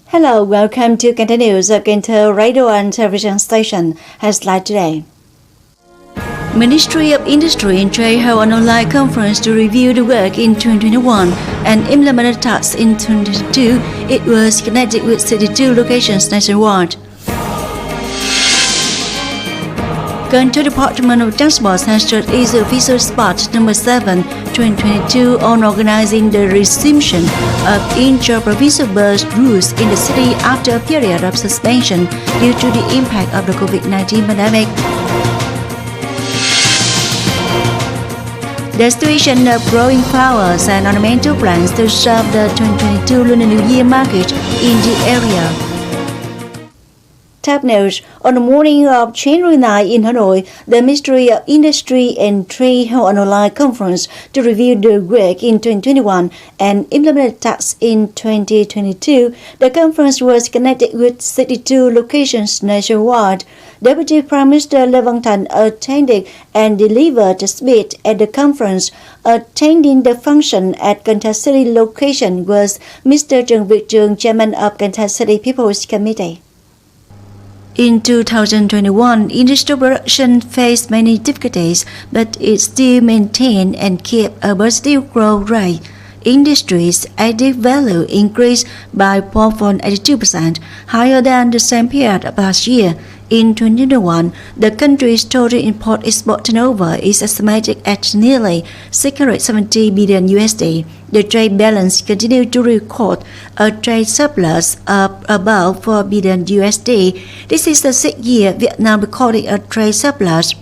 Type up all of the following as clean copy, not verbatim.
Hello, welcome to Cần Thơ News of Cần Thơ Radio and Television Station. Headline today. Ministry of Industry and Trade held an online conference to review the work in 2021 and implement the tasks in 2022. It was connected with 32 locations nationwide. Cần Thơ Department of Transport has just issued official spot number 7, 2022 on organizing the resumption of inter-provincial bus routes in the city after a period of suspension due to the impact of the COVID-19 pandemic. The situation of growing flowers and ornamental plants to serve the 2022 Lunar New Year market in the area. Top news. On the morning of January 9 in Hanoi, the Ministry of Industry and Trade held an online conference to review the work in 2021 and implement tasks in 2022. The conference was connected with 62 locations nationwide. Deputy Prime Minister Lê Văn Thành attended and delivered a speech at the conference. Attending the function at Cần Thơ City location was Mr. Trần Việt Trường, Chairman of Cần Thơ City People's Committee. In 2021, industrial production faced many difficulties, but it still maintained and kept a positive growth rate. Industry's added value increased by 4.82%, higher than the same period of last year. In 2021, the country's total import-export turnover is estimated at nearly $670 billion. The trade balance continued to record a trade surplus of about $4 billion. This is the sixth year Vietnam recorded a trade surplus.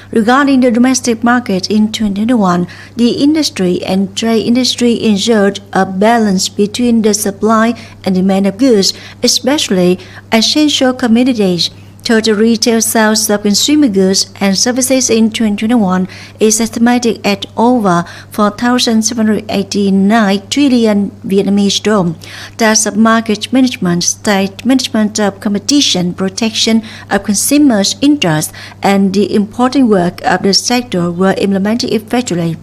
Regarding the domestic market in 2021, the industry and trade industry ensured a balance between the supply and demand of goods, especially essential commodities. Total retail sales of consumer goods and services in 2021 is estimated at over 4,789 trillion Vietnamese đồng. Tasks of market management, state management of competition, protection of consumers' interests, and the important work of the sector were implemented effectively.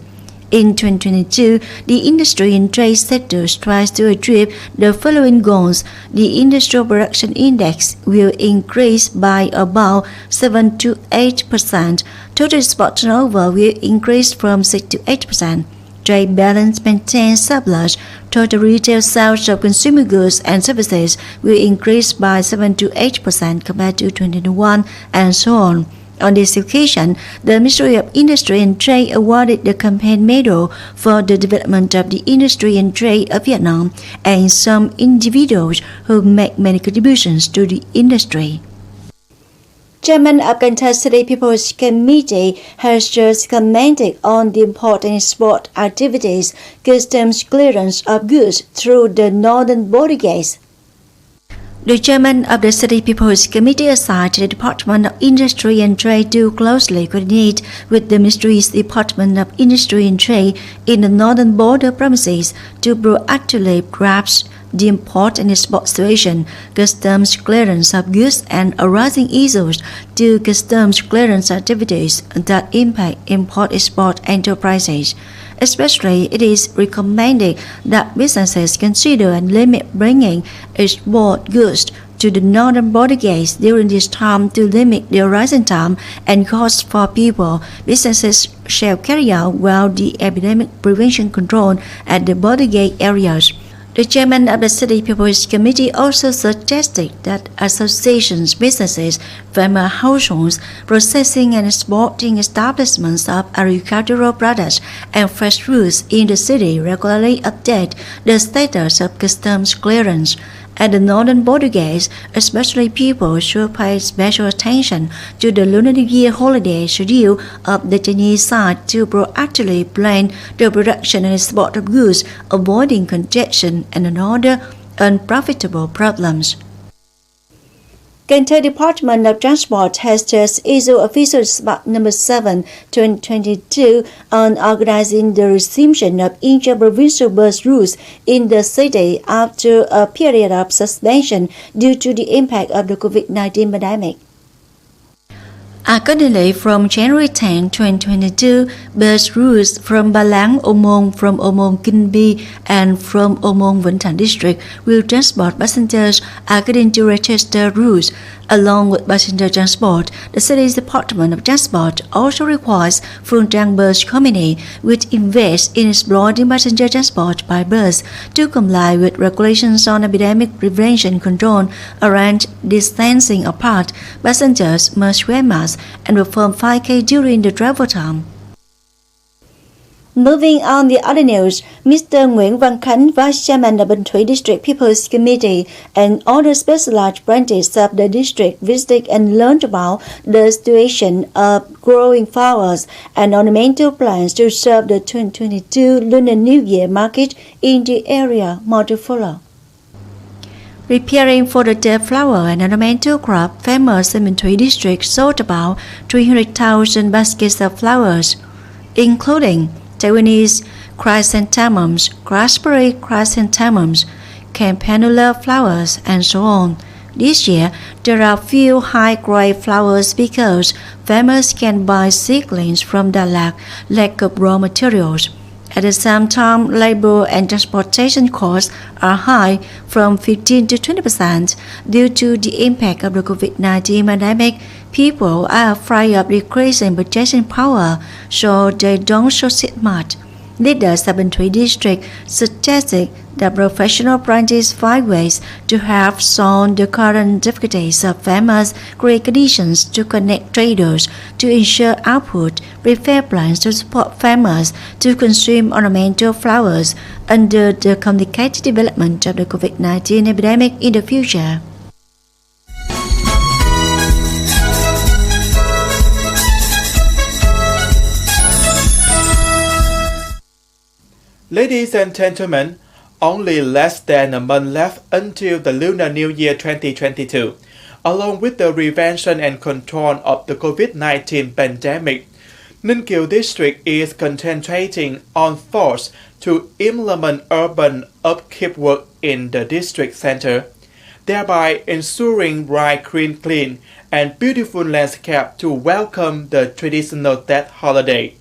In 2022, the industry and trade sector tries to achieve the following goals. The industrial production index will increase by about 7 to 8%. Total export turnover will increase from 6 to 8%. Trade balance maintains surplus. Total retail sales of consumer goods and services will increase by 7 to 8% compared to 2021, and so on. On this occasion, the Ministry of Industry and Trade awarded the campaign medal for the development of the industry and trade of Vietnam and some individuals who make many contributions to the industry. Chairman of Cần Thơ City People's Committee has just commented on the import and export activities, customs clearance of goods through the northern border gates. The chairman of the City People's Committee assigned to the Department of Industry and Trade to closely coordinate with the Ministry's Department of Industry and Trade in the northern border provinces to proactively grasp the import and export situation, customs clearance of goods, and arising issues to customs clearance activities that impact import-export enterprises. Especially, it is recommended that businesses consider and limit bringing export goods to the northern border gates during this time to limit the rising time and costs for people. Businesses shall carry out well the epidemic prevention control at the border gate areas. The chairman of the City People's Committee also suggested that associations, businesses, farmer households, processing and exporting establishments of agricultural products and fresh fruits in the city regularly update the status of customs clearance. At the northern border gates, especially people should pay special attention to the Lunar New Year holiday schedule of the Chinese side to proactively plan the production and export of goods, avoiding congestion and other unprofitable problems. Cần Thơ Department of Transport has just issued official spot number 7, 2022 on organizing the resumption of inter-provincial bus routes in the city after a period of suspension due to the impact of the COVID-19 pandemic. Accordingly, from January 10, 2022, bus routes from Ba Lang, Omong, from Omong Kinbi, and from Omong Vĩnh Thạnh district will transport passengers according to registered routes. Along with passenger transport, the city's Department of Transport also requires Phương Trang Bus Company, which invests in exploiting passenger transport by bus, to comply with regulations on epidemic prevention control around distancing apart. Passengers must wear masks and perform 5K during the travel time. Moving on the other news, Mr. Nguyễn Văn Khánh, Vice Chairman of Bình Thủy District People's Committee, and other specialized branches of the district visited and learned about the situation of growing flowers and ornamental plants to serve the 2022 Lunar New Year market in the area multifolio. Preparing for the dead flower and ornamental crop, farmers in Bình Thủy district sold about 300,000 baskets of flowers, including Taiwanese chrysanthemums, raspberry chrysanthemums, campanula flowers, and so on. This year, there are few high-grade flowers because farmers can buy seedlings from Dalat, lack of raw materials. At the same time, labor and transportation costs are high, from 15 to 20%, due to the impact of the COVID-19 pandemic. People are afraid of decreasing purchasing power, so they don't solicit much. Leaders of Bình Thủy district suggested that professional branches find ways to have solved the current difficulties of farmers, create conditions to connect traders to ensure output, prepare plans to support farmers to consume ornamental flowers under the complicated development of the COVID-19 epidemic in the future. Ladies and gentlemen, only less than a month left until the Lunar New Year 2022. Along with the prevention and control of the COVID-19 pandemic, Ninh Kiều district is concentrating on efforts to implement urban upkeep work in the district center, thereby ensuring bright, clean, and beautiful landscape to welcome the traditional Tết holiday.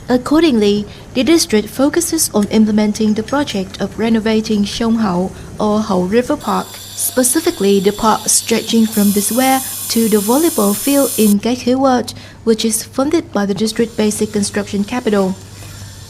Accordingly, the district focuses on implementing the project of renovating Sông Hậu or Hậu River Park, specifically the park stretching from the square to the volleyball field in Cái Khế Ward, which is funded by the district basic construction capital.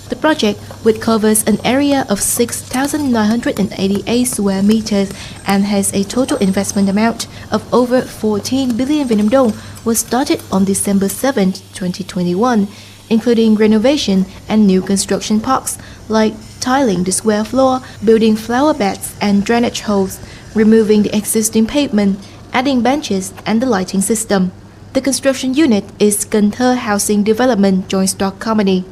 The project, which covers an area of 6,988 square meters and has a total investment amount of over 14 billion Vietnam dong, was started on December 7, 2021. Including renovation and new construction parks like tiling the square floor, building flower beds and drainage holes, removing the existing pavement, adding benches and the lighting system. The construction unit is Cần Thơ Housing Development Joint Stock Company.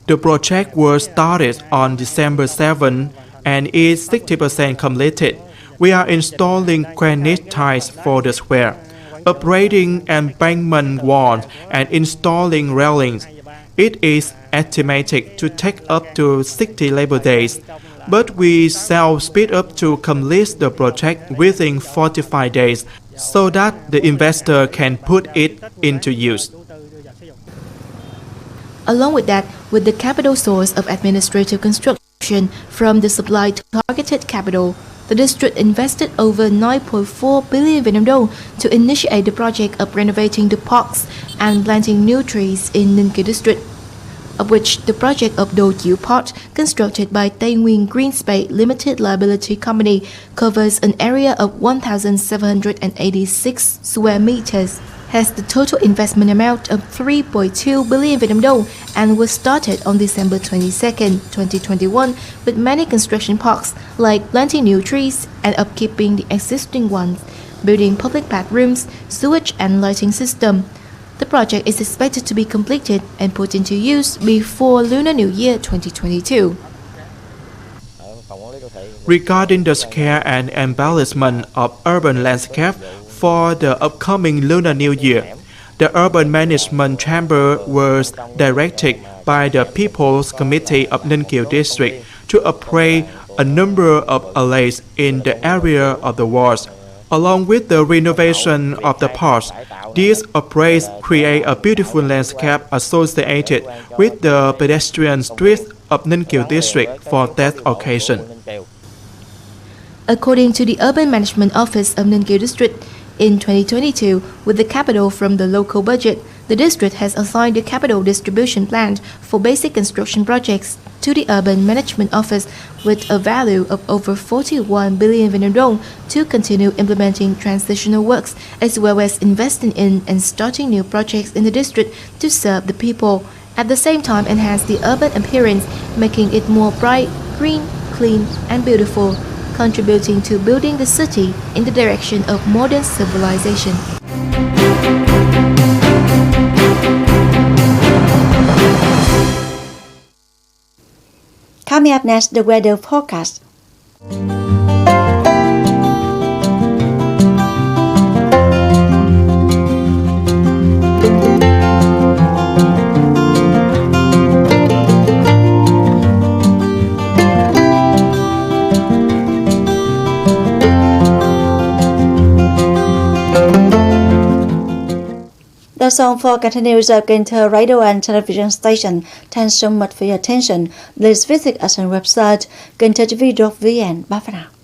The project was started on December 7 and is 60% completed. We are installing granite tiles for the square, upgrading embankment walls, and installing railings. It is estimated to take up to 60 labor days, but we shall speed up to complete the project within 45 days so that the investor can put it into use. Along with that, with the capital source of administrative construction from the supply to targeted capital, the district invested over 9.4 billion Vietnam dong to initiate the project of renovating the parks and planting new trees in Ninh Kiều district, of which the project of Đồ Chiểu Park, constructed by Tây Nguyên Green Space Limited Liability Company, covers an area of 1,786 square meters, has the total investment amount of 3.2 billion Vietnam dong and was started on December 22, 2021, with many construction parks like planting new trees and upkeeping the existing ones, building public bathrooms, sewage and lighting system. The project is expected to be completed and put into use before Lunar New Year 2022. Regarding the scale and embellishment of urban landscape for the upcoming Lunar New Year, the Urban Management Chamber was directed by the People's Committee of Ninh Kiều District to upgrade a number of alleys in the area of the wards, Along with the renovation of the parks, these upgrades create a beautiful landscape associated with the pedestrian streets of Ninh Kiều district for that occasion. According to the Urban Management Office of Ninh Kiều District, in 2022, with the capital from the local budget, the district has assigned the capital distribution plan for basic construction projects to the Urban Management Office with a value of over 41 billion Vietnam dong to continue implementing transitional works as well as investing in and starting new projects in the district to serve the people. At the same time, enhance the urban appearance, making it more bright, green, clean, and beautiful, contributing to building the city in the direction of modern civilization. Coming up next, the weather forecast. That's all for continuous of Cần Thơ radio and television station. Thanks so much for your attention. Please visit us on website kenthtv.vn. Bye for now.